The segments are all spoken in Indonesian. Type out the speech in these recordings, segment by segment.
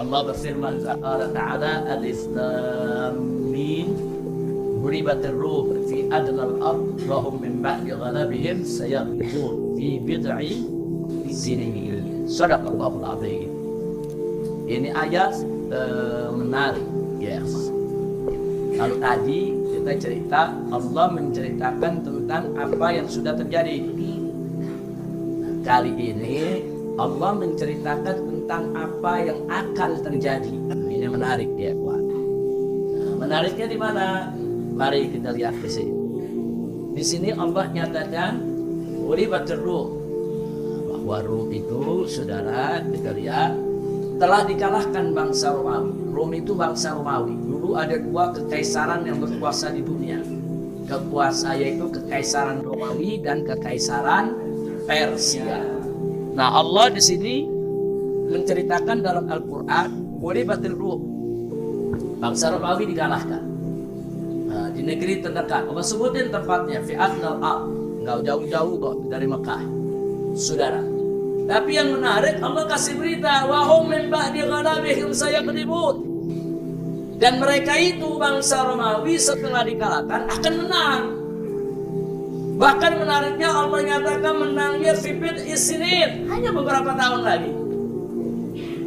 Allah berfirman Ta'ala Alif Lam Mim Ghuribatir Rum fi adnal ard wa hum min ba'di ghalabihim sayaghlibun fi bid'i sinin. Shadaqallahul azim. Ini ayat menarik, yes. Kalau tadi kita cerita Allah menceritakan tentang apa yang sudah terjadi. Kali ini Allah menceritakan tentang apa yang akan terjadi. Ini menarik ya, Pak. Nah, menariknya di mana? Mari kita lihat di sini. Di sini Allah nyatakan Ghuribatir Rum, bahwa Rum itu, saudara, kita lihat telah dikalahkan bangsa Romawi. Rum itu bangsa Romawi. Dulu ada dua kekaisaran yang berkuasa di dunia. Kekuasaan yaitu kekaisaran Romawi dan kekaisaran Persia. Nah, Allah di sini menceritakan dalam Al-Quran Ghuribatir Rum, bangsa Romawi dikalahkan. Nah, di negeri terdekat, Allah sebutin tempatnya fi adnal ard, nggak jauh-jauh kok dari Mekah, saudara. Tapi yang menarik, Allah kasih berita wahum min ba'di ghalabihim sayaghlibun, dan mereka itu bangsa Romawi setelah dikalahkan akan menang. Bahkan menariknya Allah nyatakan menangnya fi bid'i sinin, hanya beberapa tahun lagi.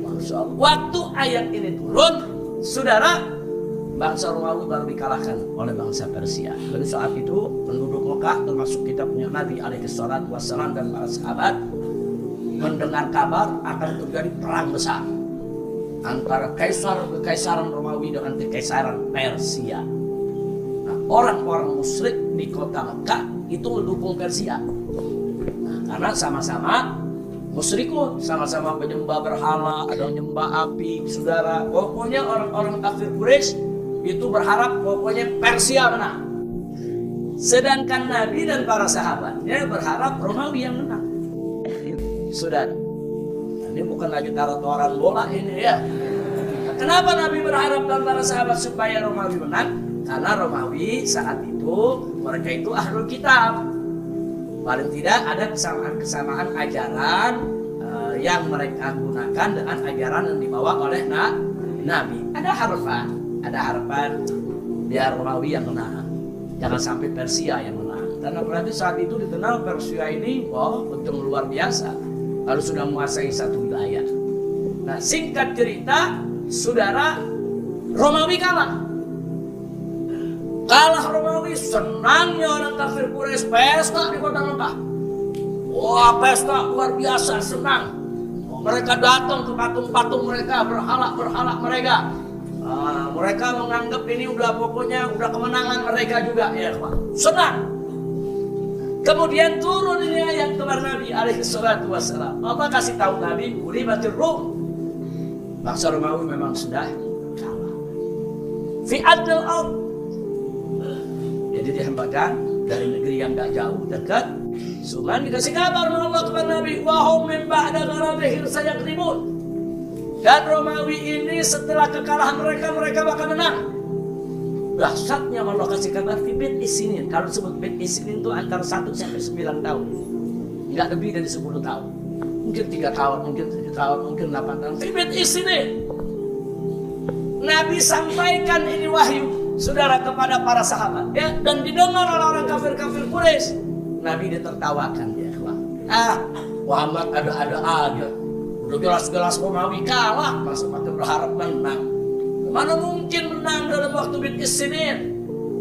Masya Allah. Waktu ayat ini turun, saudara, bangsa Romawi baru dikalahkan oleh bangsa Persia. Pada saat itu penduduk Mekah termasuk kita punya Nabi alaihi salatu wassalam dan para sahabat mendengar kabar akan terjadi perang besar antara kekaisaran Romawi dengan kekaisaran Persia. Nah, orang-orang musyrik di kota Mekah itu mendukung Persia. Nah, karena sama-sama musyrikun, sama-sama penyembah berhala, ada nyembah api, saudara. Pokoknya orang-orang kafir Quraisy itu berharap pokoknya Persia menang. Sedangkan Nabi dan para sahabatnya berharap Romawi yang menang. Saudara, ini bukan lagi taruhan bola ini ya. Kenapa Nabi berharap dan para sahabat supaya Romawi menang? Karena Romawi saat itu mereka itu ahlul kitab. Paling tidak ada kesamaan-kesamaan ajaran yang mereka gunakan dengan ajaran yang dibawa oleh Nabi. Ada harapan biar Romawi yang menang, jangan sampai Persia yang menang. Karena berarti saat itu dikenal Persia ini untung luar biasa kalau sudah menguasai satu wilayah. Nah, singkat cerita, saudara, Romawi kalah. Romawi, senangnya orang kafir Quraisy pesta di kota Mekah. Wah, pesta luar biasa, senang. Mereka datang ke patung-patung mereka, berhala mereka. Mereka menganggap ini pokoknya udah kemenangan mereka juga, ya Pak. Senang. Kemudian turun ini ayat kepada Nabi alaihi salatu wassalam. Allah kasih tahu Nabi, Ghuribatir Rum, bangsa Romawi memang sudah kalah. Fi adnal ard, jadi dihembuskan dari negeri yang gak jauh, dekat. Cuman dikasih kabar Allah kepada Nabi, wahum min ba'da ghalabihim sayaghlibun, dan Romawi ini setelah kekalahan mereka bakal menang. Dahsyatnya Allah kasih kabar fi bid'i sinin. Kalau disebut bid'i sinin itu antara 1 sampai 9 tahun, nggak lebih dari 10 tahun. Mungkin 3 tahun, mungkin 7 tahun, mungkin 8 tahun. Fi bid'i sinin. Nabi sampaikan ini wahyu, saudara, kepada para sahabat, ya, dan didengar orang-orang kafir Quraisy. Nabi ditertawakan, ya. Muhammad ada-ada aja. Udah jelas-jelas Romawi kalah, masa pakai berharap menang. Mana mungkin menang dalam waktu bid'i sinin?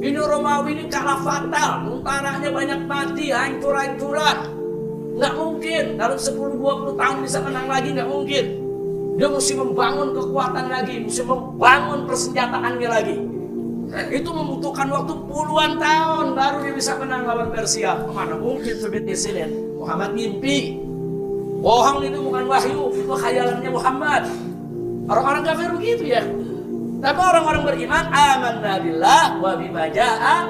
Ini Romawi ini kalah fatal, tentaranya banyak mati, hancur-hancuran. Nggak mungkin dalam 10-20 tahun bisa menang lagi, nggak mungkin. Dia mesti membangun kekuatan lagi, mesti membangun persenjataannya lagi. Itu membutuhkan waktu puluhan tahun baru dia bisa menang lawan Persia. Mana mungkin bid'i sinin? Muhammad mimpi. Bohong, itu bukan wahyu, itu khayalannya Muhammad. Orang-orang kafir begitu ya. Tapi orang-orang beriman, amanna billah wa bima jaa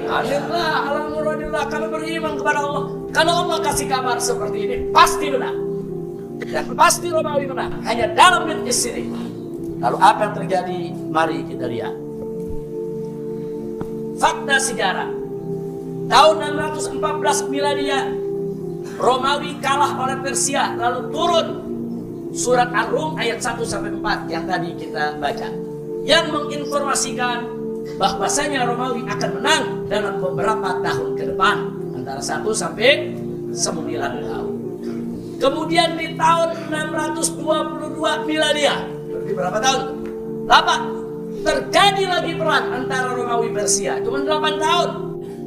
anillah ala muradillah. Kami beriman kepada Allah. Kalau Allah kasih kabar seperti ini, pasti benar. Dan pasti Romawi menang. Hanya dalam bid'i sinin. Lalu apa yang terjadi? Mari kita lihat. Fakta sejarah. Tahun 614 Miladia, Romawi kalah oleh Persia, lalu turun surat Ar-Rum ayat 1-4 yang tadi kita baca, yang menginformasikan bahwasanya Romawi akan menang dalam beberapa tahun ke depan, antara 1-9 tahun. Kemudian di tahun 622 Miladia, berarti berapa tahun? 8. Terjadi lagi perang antara Romawi Persia, cuma 8 tahun.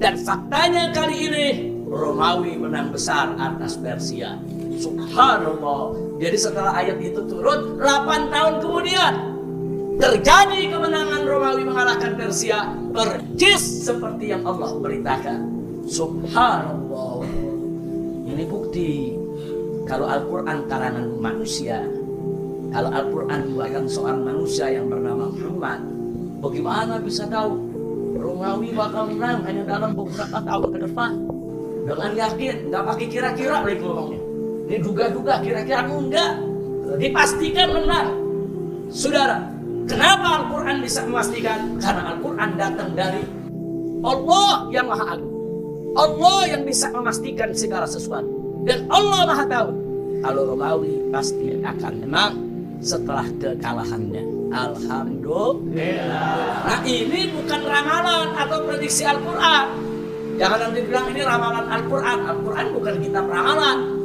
Dan faktanya kali ini Romawi menang besar atas Persia. Subhanallah. Jadi setelah ayat itu turun, 8 tahun kemudian terjadi kemenangan Romawi mengalahkan Persia, persis seperti yang Allah beritakan. Subhanallah. Ini bukti kalau Al-Quran karangan manusia, kalau Al-Quran buatan seorang manusia yang bernama Muhammad, bagaimana bisa tahu Romawi bakal menang hanya dalam beberapa tahun ke depan? Dengan yakin, nggak pakai kira-kira lagi ngomongnya. Ini duga-duga, kira-kira enggak. Dipastikan menang. Saudara, kenapa Al-Quran bisa memastikan? Karena Al-Quran datang dari Allah yang Maha Agung. Allah yang bisa memastikan segala sesuatu. Dan Allah Maha tahu kalau Romawi pasti akan menang setelah kekalahannya. Alhamdulillah. Nah, ini bukan ramalan atau prediksi Al-Quran. Jangan nanti bilang ini ramalan Al-Quran. Al-Quran bukan kitab ramalan.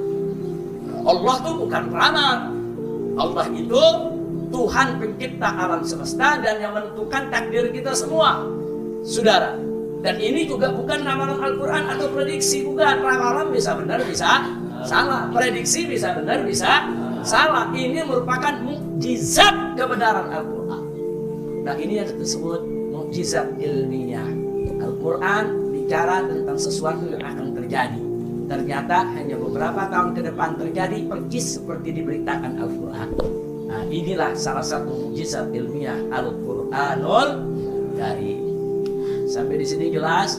Allah itu bukan peramal. Allah itu Tuhan pencipta alam semesta dan yang menentukan takdir kita semua, saudara. Dan ini juga bukan ramalan Al-Quran atau prediksi, bukan. Ramalan bisa benar, bisa salah. Prediksi bisa benar, bisa salah. Ini merupakan mukjizat kebenaran Al-Quran. Nah, ini yang disebut mukjizat ilmiah. Al-Quran bicara tentang sesuatu yang akan terjadi. Ternyata hanya beberapa tahun ke depan terjadi persis seperti diberitakan Al-Quran. Nah, inilah salah satu mukjizat ilmiah Al-Quranul Karim. Sampai di sini jelas?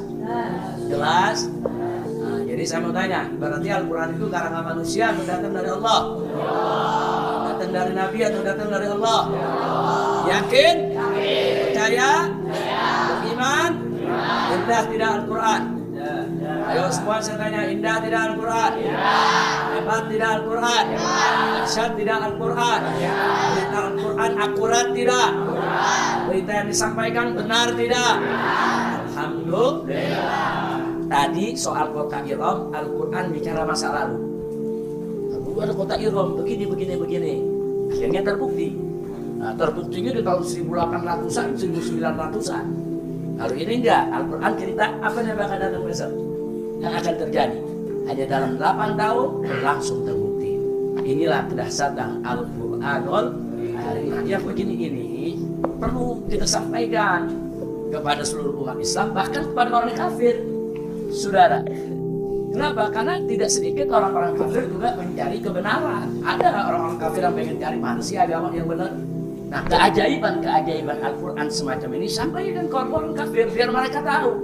Jelas? Nah, jadi saya mau tanya, berarti Al-Quran itu karangan manusia atau datang dari Allah? Datang dari Nabi atau datang dari Allah? Yakin? Percaya? Beriman? Indah tidak Al-Quran? Ayo semua saya tanya, indah tidak Al-Quran? Hebat tidak Al-Quran? Dahsyat tidak Al-Quran? Berita Al-Quran akurat tidak? Berita yang disampaikan benar tidak? Alhamdulillah. Tadi soal kota Iram, Al-Quran bicara masa lalu. Lalu ada kota Iram, begini. Akhirnya terbukti. Nah, terbuktinya di tahun 1800-an, 1900-an. Kalau ini enggak, Al-Quran cerita apa yang bakal datang besok, yang akan terjadi. Hanya dalam 8 tahun langsung terbukti. Inilah kedahsyatan Al-Quranul Karim. Yang begini ini perlu kita sampaikan kepada seluruh umat Islam, bahkan kepada orang kafir, saudara. Kenapa? Karena tidak sedikit orang-orang kafir juga mencari kebenaran. Ada orang-orang kafir yang pengen cari mana sih agama yang benar. Nah, keajaiban Al-Quran semacam ini sampaikan ke orang kafir biar mereka tahu.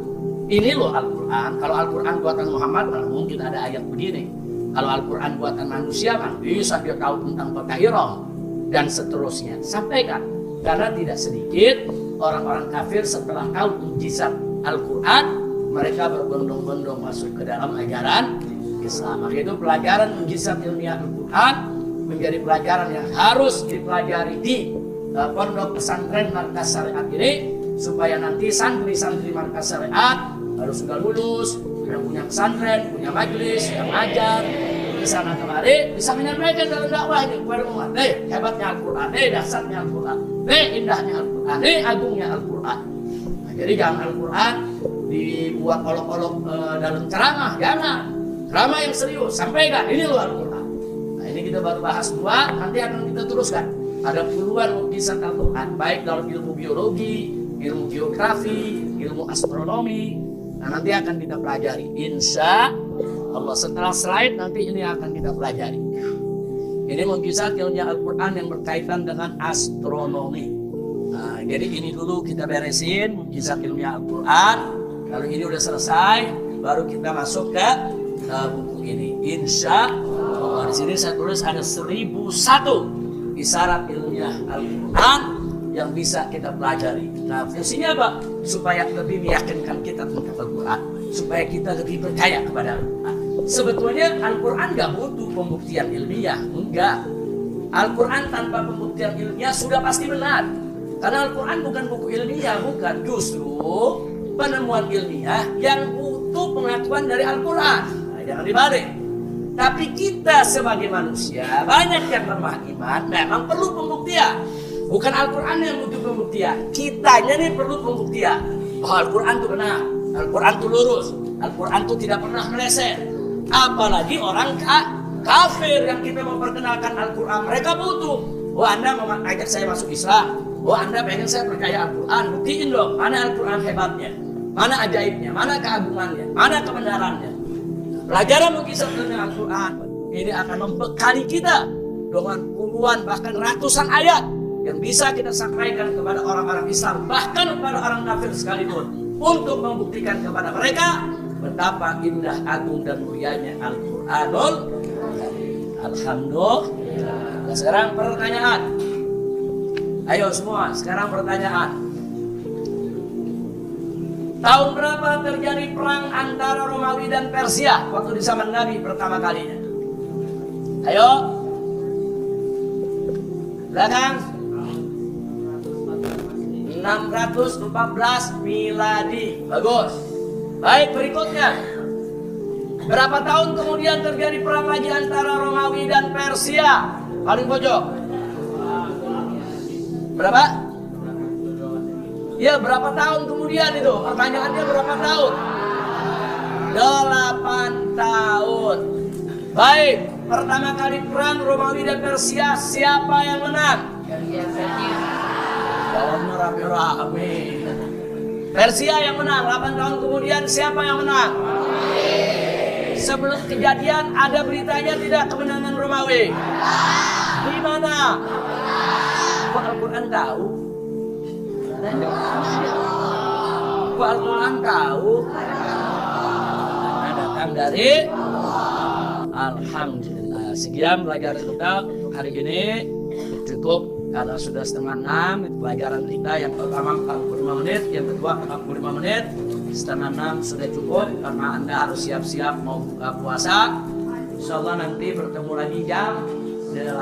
Ini loh Al-Quran. Kalau Al-Quran buatan Muhammad, mana mungkin ada ayat begini. Kalau Al-Quran buatan manusia, kan bisa dia tahu tentang kota Iram dan seterusnya. Sampaikan. Karena tidak sedikit orang-orang kafir setelah tahu mukjizat Al-Quran, mereka berbondong-bondong masuk ke dalam ajaran Islam. Maka itu pelajaran mukjizat ilmiah Al-Quran menjadi pelajaran yang harus dipelajari di pondok pesantren markas syariat ini, supaya nanti santri-santri markas syariat harus sudah lulus, yang punya pesantren, punya majelis, yang ajar di sana kemari bisa menyampaikan dalam dakwah ini kepada umat. Hebatnya Al-Quran, dahsyatnya Al-Quran, indahnya Al-Quran, agungnya Al-Quran. Nah, jadi jangan Al-Quran dibuat olok-olok dalam ceramah, jangan. Ceramah yang serius, sampaikan ini loh Al-Quran. Nah, ini kita baru bahas 2, nanti akan kita teruskan. Ada puluhan mukjizat Al-Quran, baik dalam ilmu biologi, ilmu geografi, ilmu astronomi. Nah, nanti akan kita pelajari. Insya Allah setelah slide nanti ini akan kita pelajari. Ini mukjizat ilmiah Al-Quran yang berkaitan dengan astronomi. Nah, jadi ini dulu kita beresin mukjizat ilmiah Al-Quran. Kalau ini udah selesai, baru kita masuk ke buku ini. Insya Allah. Di sini saya tulis ada 1001 isyarat ilmiah Al-Quran yang bisa kita pelajari. Nah, fungsinya apa? Supaya lebih meyakinkan kita tentang Al-Quran, supaya kita lebih percaya kepada Al-Quran. Sebetulnya Al-Quran nggak butuh pembuktian ilmiah, enggak. Al-Quran tanpa pembuktian ilmiah sudah pasti benar. Karena Al-Quran bukan buku ilmiah, bukan. Justru penemuan ilmiah yang butuh pengakuan dari Al-Quran. Nah, jangan dibalik. Tapi kita sebagai manusia, banyak yang lemah iman, memang perlu pembuktian. Bukan Al-Quran yang butuh pembuktian. Kitanya nih perlu pembuktian. Bahwa Al-Quran itu benar. Al-Quran itu lurus. Al-Quran itu tidak pernah meleset. Apalagi orang kafir yang kita memperkenalkan Al-Quran. Mereka butuh. Oh, Anda mau ajak saya masuk Islam. Oh, Anda pengen saya percaya Al-Quran. Buktiin dong. Mana Al-Quran hebatnya. Mana ajaibnya. Mana keagungannya. Mana kebenarannya. Pelajaran mengisah tentang Al-Quran ini akan membekali kita dengan puluhan bahkan ratusan ayat yang bisa kita sampaikan kepada orang-orang Islam, bahkan kepada orang kafir sekalipun, untuk membuktikan kepada mereka betapa indah, agung dan mulianya Al-Quranul. Alhamdulillah. Sekarang pertanyaan. Ayo semua, sekarang pertanyaan. Tahun berapa terjadi perang antara Romawi dan Persia waktu di zaman Nabi pertama kalinya? Ayo. Belakang. 614 miladi. Bagus. Baik, berikutnya. Berapa tahun kemudian terjadi perang lagi antara Romawi dan Persia? Paling pojok. Berapa? Ya, berapa tahun kemudian itu? Pertanyaannya berapa tahun? 8 tahun. Baik, pertama kali perang Romawi dan Persia, siapa yang menang? Jawabnya rame-rame. Persia yang menang. 8 tahun kemudian siapa yang menang? Sebelum kejadian ada beritanya tidak kemenangan Romawi? Di mana? Kok Al-Quran tahu? Kok Al-Quran tahu? Karena datang dari Alhamdulillah. Sekian pelajaran kita untuk hari ini. Cukup karena sudah 5:30. Pelajaran kita yang pertama 45 menit, yang kedua 45 menit. 5:30 sudah cukup karena Anda harus siap-siap mau buka puasa. Insyaallah nanti bertemu lagi jam 8.